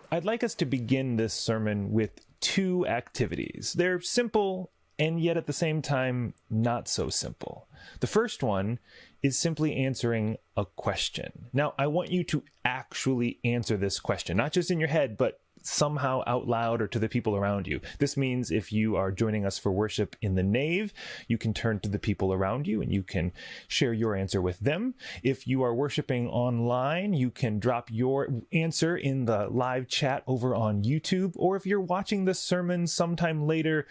I'd like us to begin this sermon with two activities. They're simple and yet at the same time not so simple. The first one is simply answering a question. Now, I want you to actually answer this question, not just in your head, but somehow out loud or to the people around you. This means if you are joining us for worship in the nave, you can turn to the people around you and you can share your answer with them. If you are worshiping online, you can drop your answer in the live chat over on YouTube. Or if you're watching this sermon sometime later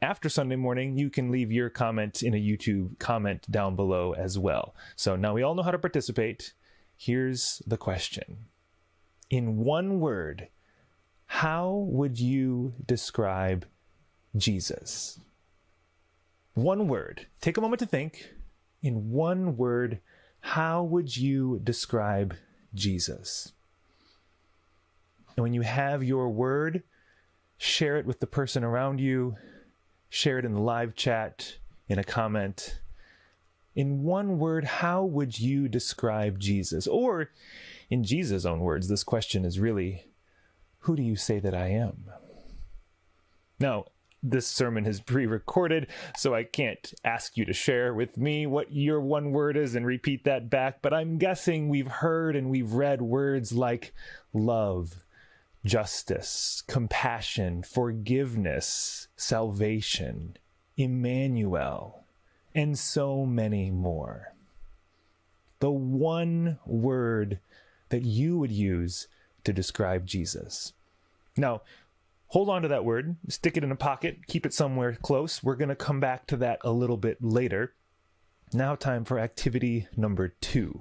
after Sunday morning, you can leave your comment in a YouTube comment down below as well. So now we all know how to participate. Here's the question. In one word, how would you describe Jesus? One word. Take a moment to think. In one word, how would you describe Jesus? And when you have your word, share it with the person around you. Share it in the live chat, in a comment. In one word, how would you describe Jesus? Or, in Jesus' own words, this question is really, who do you say that I am? Now, this sermon is pre-recorded, so I can't ask you to share with me what your one word is and repeat that back, but I'm guessing we've heard and we've read words like love, justice, compassion, forgiveness, salvation, Emmanuel, and so many more. The one word that you would use to describe Jesus. Now, hold on to that word, stick it in a pocket, keep it somewhere close. We're going to come back to that a little bit later. Now time for activity number 2.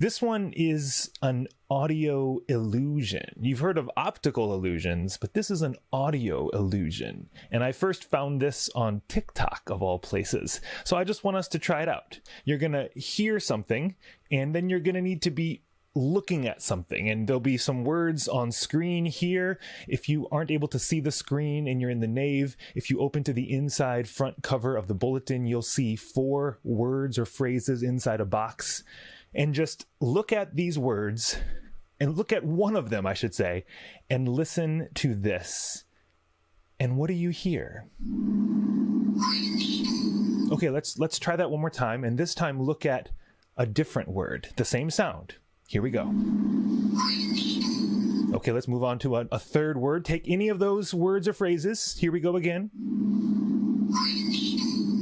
This one is an audio illusion. You've heard of optical illusions, but this is an audio illusion. And I first found this on TikTok, of all places. So I just want us to try it out. You're going to hear something, and then you're going to need to be looking at something, and there'll be some words on screen here. If you aren't able to see the screen and you're in the nave, if you open to the inside front cover of the bulletin, you'll see 4 words or phrases inside a box. And just look at these words, and look at one of them, I should say, and listen to this. And what do you hear? Okay, let's try that one more time, and this time look at a different word, the same sound. Here we go. Okay, let's move on to a third word. Take any of those words or phrases. Here we go again.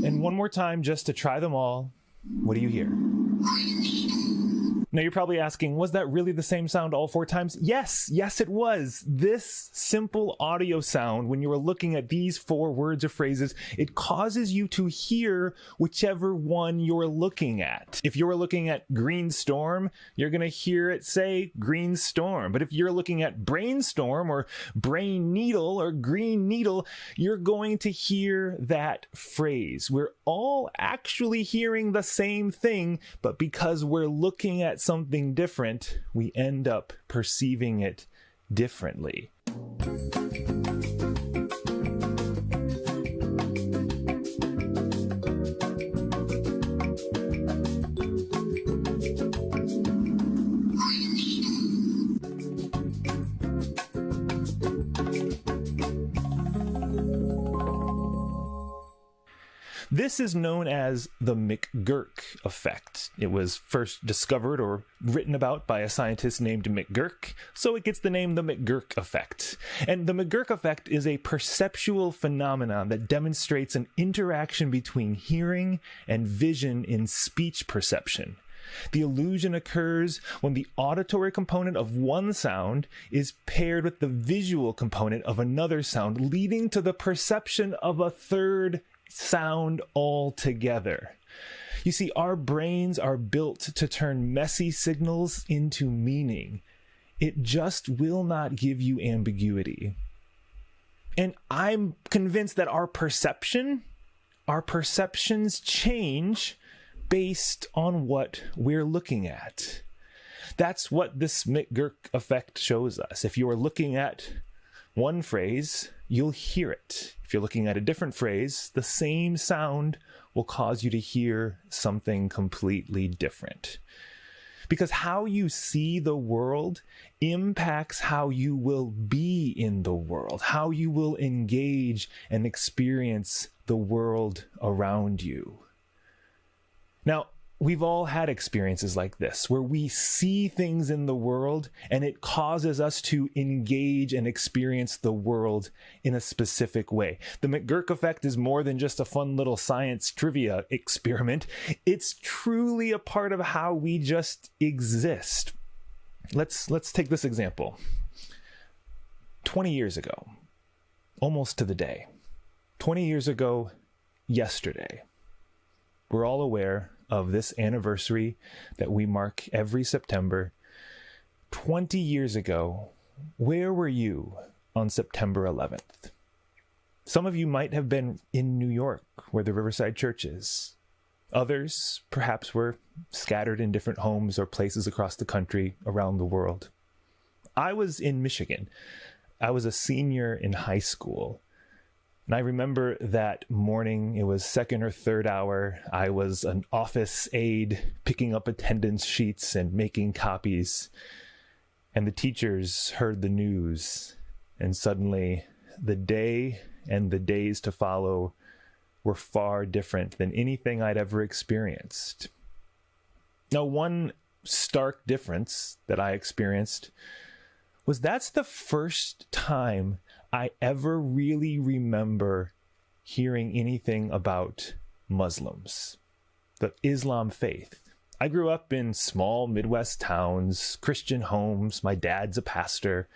And one more time, just to try them all. What do you hear? Now you're probably asking, was that really the same sound all 4 times? Yes, it was. This simple audio sound, when you are looking at these 4 words or phrases, it causes you to hear whichever one you're looking at. If you're looking at green storm, you're going to hear it say green storm. But if you're looking at brainstorm or brain needle or green needle, you're going to hear that phrase. We're all actually hearing the same thing, but because we're looking at something different, we end up perceiving it differently. This is known as the McGurk effect. It was first discovered or written about by a scientist named McGurk, so it gets the name the McGurk effect. And the McGurk effect is a perceptual phenomenon that demonstrates an interaction between hearing and vision in speech perception. The illusion occurs when the auditory component of one sound is paired with the visual component of another sound, leading to the perception of a third sound altogether. You see, our brains are built to turn messy signals into meaning. It just will not give you ambiguity. And I'm convinced that our perceptions change based on what we're looking at. That's what this McGurk effect shows us. If you are looking at one phrase, you'll hear it. If you're looking at a different phrase, the same sound will cause you to hear something completely different. Because how you see the world impacts how you will be in the world, how you will engage and experience the world around you. Now, we've all had experiences like this, where we see things in the world and it causes us to engage and experience the world in a specific way. The McGurk effect is more than just a fun little science trivia experiment. It's truly a part of how we just exist. Let's take this example. 20 years ago, almost to the day, 20 years ago yesterday, we're all aware of this anniversary that we mark every September. 20 years ago, where were you on September 11th? Some of you might have been in New York, where the Riverside Church is. Others, perhaps, were scattered in different homes or places across the country, around the world. I was in Michigan. I was a senior in high school. And I remember that morning, it was second or third hour. I was an office aide picking up attendance sheets and making copies. And the teachers heard the news. And suddenly, the day and the days to follow were far different than anything I'd ever experienced. Now, one stark difference that I experienced was that's the first time I ever really remember hearing anything about Muslims, the Islam faith. I grew up in small Midwest towns, Christian homes. My dad's a pastor.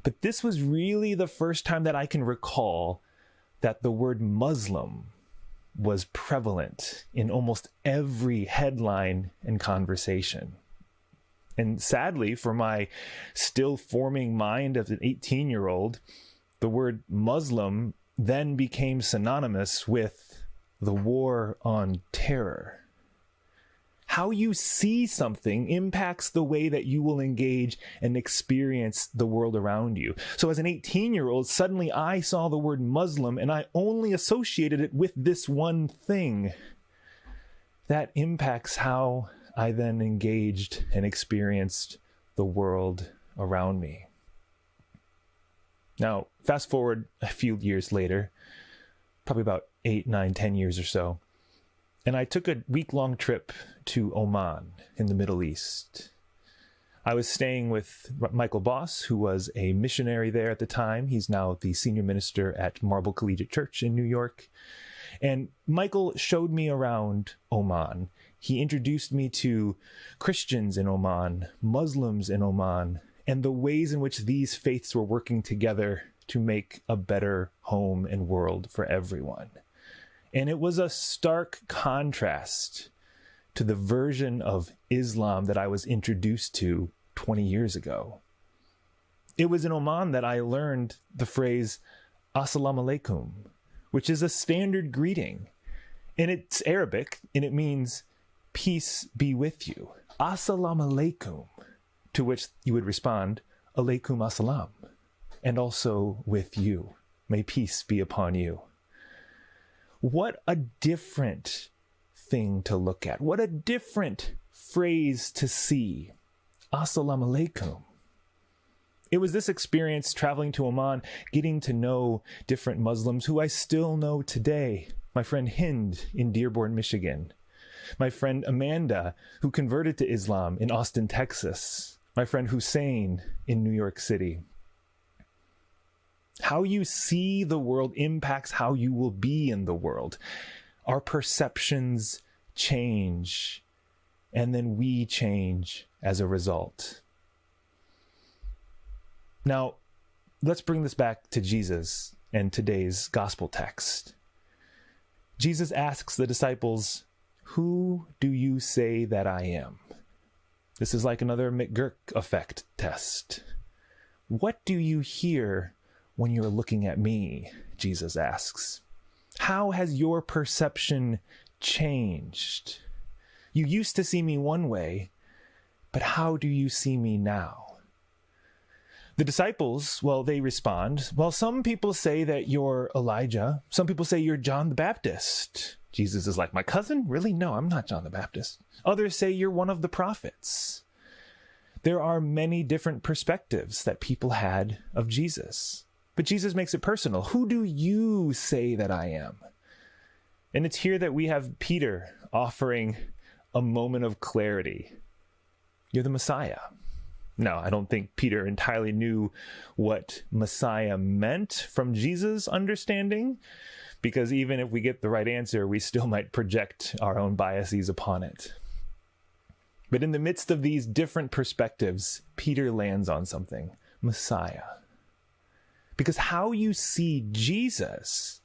But this was really the first time that I can recall that the word Muslim was prevalent in almost every headline and conversation. And sadly, for my still forming mind as an 18-year-old, the word Muslim then became synonymous with the war on terror. How you see something impacts the way that you will engage and experience the world around you. So as an 18-year-old, suddenly I saw the word Muslim and I only associated it with this one thing. That impacts how I then engaged and experienced the world around me. Now, fast forward a few years later, probably about 8, 9, 10 years or so, and I took a week-long trip to Oman in the Middle East. I was staying with Michael Boss, who was a missionary there at the time. He's now the senior minister at Marble Collegiate Church in New York. And Michael showed me around Oman. He introduced me to Christians in Oman, Muslims in Oman, and the ways in which these faiths were working together to make a better home and world for everyone. And it was a stark contrast to the version of Islam that I was introduced to 20 years ago. It was in Oman that I learned the phrase, Assalamu alaikum, which is a standard greeting. And it's Arabic, and it means, peace be with you. Assalamu alaikum. To which you would respond, alaikum assalam, and also with you. May peace be upon you. What a different thing to look at. What a different phrase to see. Assalamu alaikum. It was this experience traveling to Oman, getting to know different Muslims who I still know today. My friend Hind in Dearborn, Michigan. My friend Amanda, who converted to Islam in Austin, Texas. My friend Hussein in New York City. How you see the world impacts how you will be in the world. Our perceptions change, and then we change as a result. Now, let's bring this back to Jesus and today's gospel text. Jesus asks the disciples, "Who do you say that I am?" This is like another McGurk effect test. What do you hear when you're looking at me? Jesus asks. How has your perception changed? You used to see me one way, but how do you see me now? The disciples, well, they respond, well, some people say that you're Elijah. Some people say you're John the Baptist. Jesus is like, my cousin? Really? No, I'm not John the Baptist. Others say you're one of the prophets. There are many different perspectives that people had of Jesus. But Jesus makes it personal. Who do you say that I am? And it's here that we have Peter offering a moment of clarity. You're the Messiah. No, I don't think Peter entirely knew what Messiah meant from Jesus' understanding, because even if we get the right answer, we still might project our own biases upon it. But in the midst of these different perspectives, Peter lands on something: Messiah. Because how you see Jesus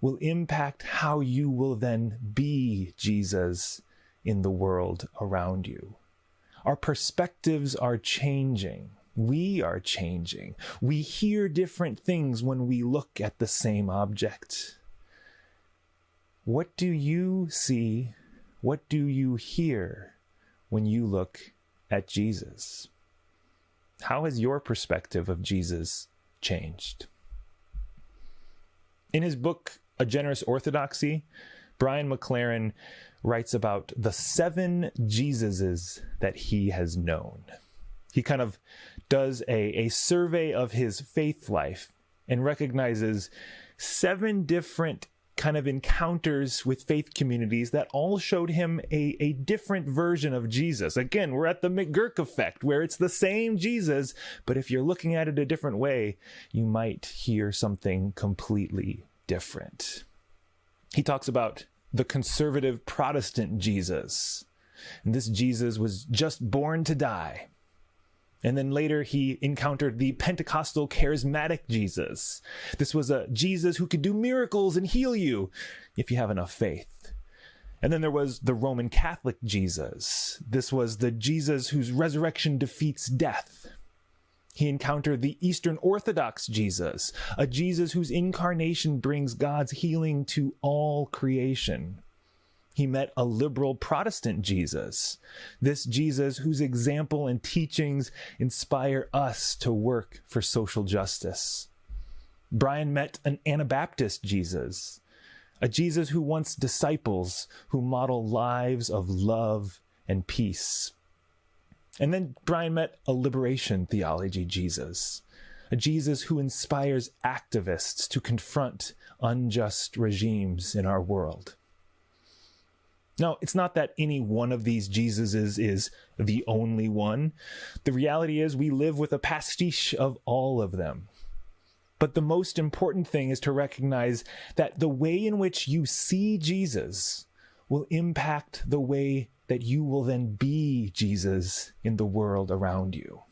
will impact how you will then be Jesus in the world around you. Our perspectives are changing. We are changing. We hear different things when we look at the same object. What do you see? What do you hear when you look at Jesus? How has your perspective of Jesus changed? In his book, A Generous Orthodoxy, Brian McLaren writes about the 7 Jesuses that he has known. He kind of does a survey of his faith life and recognizes 7 different kind of encounters with faith communities that all showed him a different version of Jesus. Again, we're at the McGurk effect, where it's the same Jesus, but if you're looking at it a different way, you might hear something completely different. He talks about the conservative Protestant Jesus. And this Jesus was just born to die. And then later he encountered the Pentecostal charismatic Jesus. This was a Jesus who could do miracles and heal you if you have enough faith. And then there was the Roman Catholic Jesus. This was the Jesus whose resurrection defeats death. He encountered the Eastern Orthodox Jesus, a Jesus whose incarnation brings God's healing to all creation. He met a liberal Protestant Jesus, this Jesus whose example and teachings inspire us to work for social justice. Brian met an Anabaptist Jesus, a Jesus who wants disciples who model lives of love and peace. And then Brian met a liberation theology Jesus, a Jesus who inspires activists to confront unjust regimes in our world. Now, it's not that any one of these Jesuses is the only one. The reality is we live with a pastiche of all of them. But the most important thing is to recognize that the way in which you see Jesus will impact the way that you will then be Jesus in the world around you.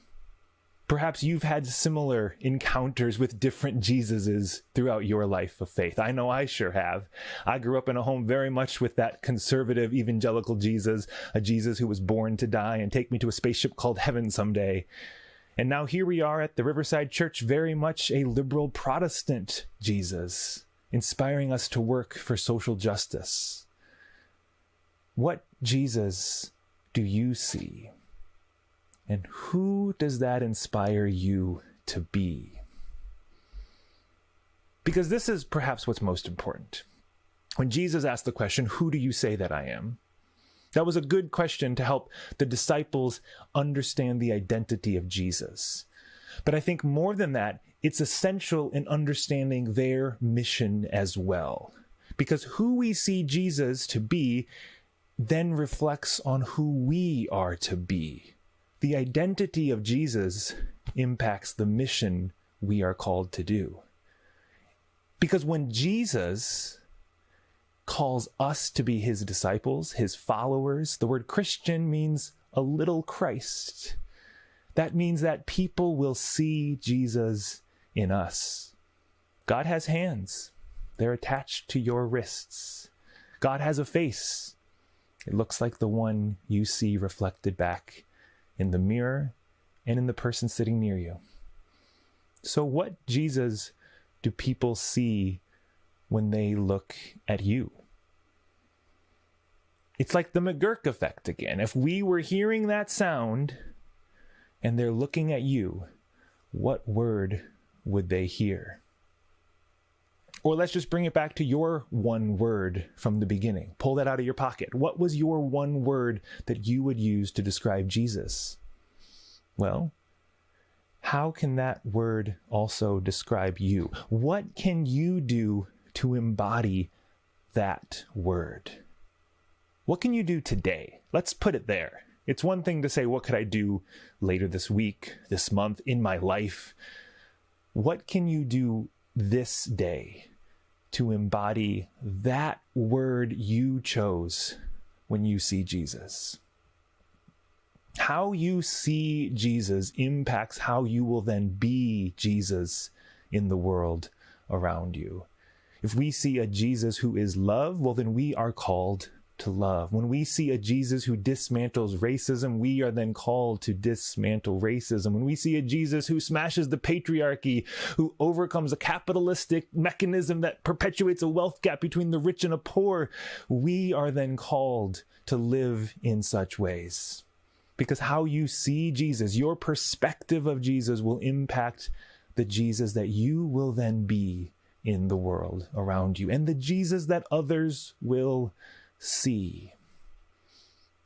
Perhaps you've had similar encounters with different Jesuses throughout your life of faith. I know I sure have. I grew up in a home very much with that conservative evangelical Jesus, a Jesus who was born to die and take me to a spaceship called heaven someday. And now here we are at the Riverside Church, very much a liberal Protestant Jesus, inspiring us to work for social justice. What Jesus do you see? And who does that inspire you to be? Because this is perhaps what's most important. When Jesus asked the question, who do you say that I am? That was a good question to help the disciples understand the identity of Jesus. But I think more than that, it's essential in understanding their mission as well. Because who we see Jesus to be then reflects on who we are to be. The identity of Jesus impacts the mission we are called to do. Because when Jesus calls us to be his disciples, his followers, the word Christian means a little Christ. That means that people will see Jesus in us. God has hands. They're attached to your wrists. God has a face. It looks like the one you see reflected back in the mirror and in the person sitting near you. So what Jesus do people see when they look at you? It's like the McGurk effect again. If we were hearing that sound and they're looking at you, what word would they hear? Or let's just bring it back to your one word from the beginning. Pull that out of your pocket. What was your one word that you would use to describe Jesus? Well, how can that word also describe you? What can you do to embody that word? What can you do today? Let's put it there. It's one thing to say, what could I do later this week, this month, in my life? What can you do this day to embody that word you chose when you see Jesus? How you see Jesus impacts how you will then be Jesus in the world around you. If we see a Jesus who is love, well, then we are called to love. When we see a Jesus who dismantles racism, we are then called to dismantle racism. When we see a Jesus who smashes the patriarchy, who overcomes a capitalistic mechanism that perpetuates a wealth gap between the rich and the poor, we are then called to live in such ways. Because how you see Jesus, your perspective of Jesus, will impact the Jesus that you will then be in the world around you, and the Jesus that others will see.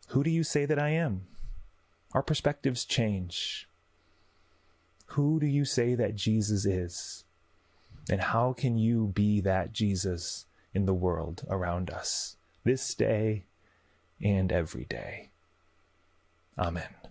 Who do you say that I am? Our perspectives change. Who do you say that Jesus is? And how can you be that Jesus in the world around us this day and every day? Amen.